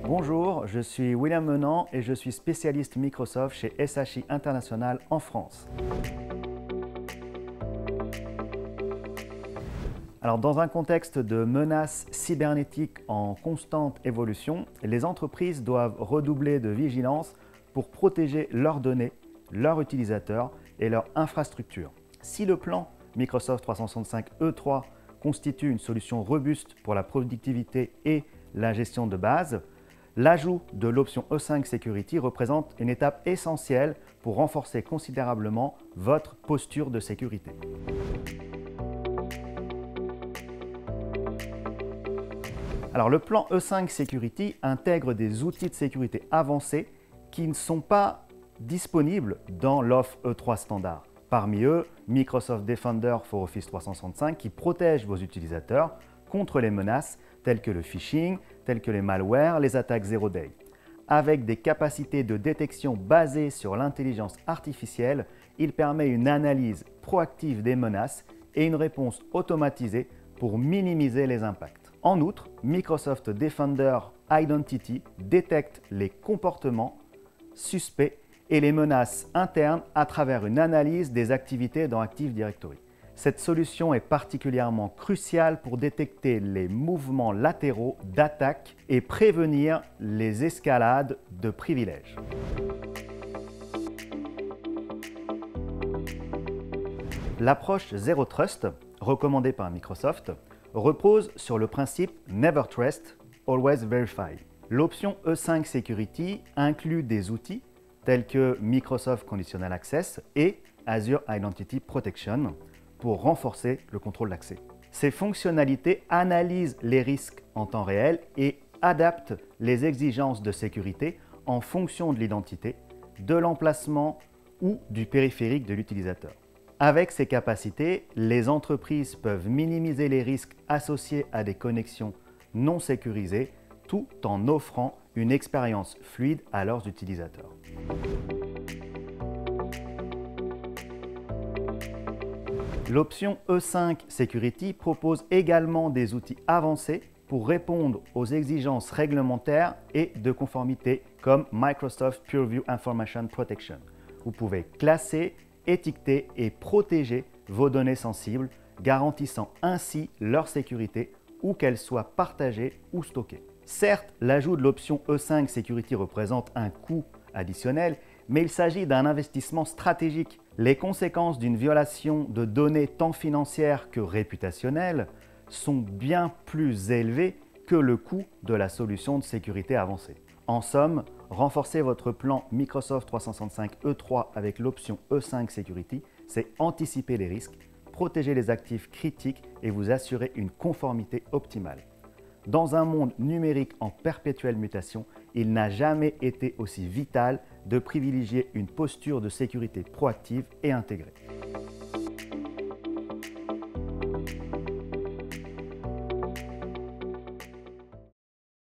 Bonjour, je suis William Menant et je suis spécialiste Microsoft chez SHI International en France. Alors, dans un contexte de menaces cybernétiques en constante évolution, les entreprises doivent redoubler de vigilance pour protéger leurs données, leurs utilisateurs et leurs infrastructures. Si le plan Microsoft 365 E3 constitue une solution robuste pour la productivité et la gestion de base, l'ajout de l'option E5 Security représente une étape essentielle pour renforcer considérablement votre posture de sécurité. Alors, le plan E5 Security intègre des outils de sécurité avancés qui ne sont pas disponibles dans l'offre E3 standard. Parmi eux, Microsoft Defender for Office 365 qui protège vos utilisateurs contre les menaces telles que le phishing, telles que les malwares, les attaques zero day. Avec des capacités de détection basées sur l'intelligence artificielle, il permet une analyse proactive des menaces et une réponse automatisée pour minimiser les impacts. En outre, Microsoft Defender Identity détecte les comportements suspects et les menaces internes à travers une analyse des activités dans Active Directory. Cette solution est particulièrement cruciale pour détecter les mouvements latéraux d'attaque et prévenir les escalades de privilèges. L'approche Zero Trust, recommandée par Microsoft, repose sur le principe Never Trust, Always Verify. L'option E5 Security inclut des outils tels que Microsoft Conditional Access et Azure Identity Protection pour renforcer le contrôle d'accès. Ces fonctionnalités analysent les risques en temps réel et adaptent les exigences de sécurité en fonction de l'identité, de l'emplacement ou du périphérique de l'utilisateur. Avec ces capacités, les entreprises peuvent minimiser les risques associés à des connexions non sécurisées tout en offrant une expérience fluide à leurs utilisateurs. L'option E5 Security propose également des outils avancés pour répondre aux exigences réglementaires et de conformité comme Microsoft Purview Information Protection. Vous pouvez classer, étiqueter et protéger vos données sensibles, garantissant ainsi leur sécurité où qu'elles soient partagées ou stockées. Certes, l'ajout de l'option E5 Security représente un coût additionnel, mais il s'agit d'un investissement stratégique. Les conséquences d'une violation de données tant financières que réputationnelles sont bien plus élevées que le coût de la solution de sécurité avancée. En somme, renforcer votre plan Microsoft 365 E3 avec l'option E5 Security, c'est anticiper les risques, protéger les actifs critiques et vous assurer une conformité optimale. Dans un monde numérique en perpétuelle mutation, il n'a jamais été aussi vital de privilégier une posture de sécurité proactive et intégrée.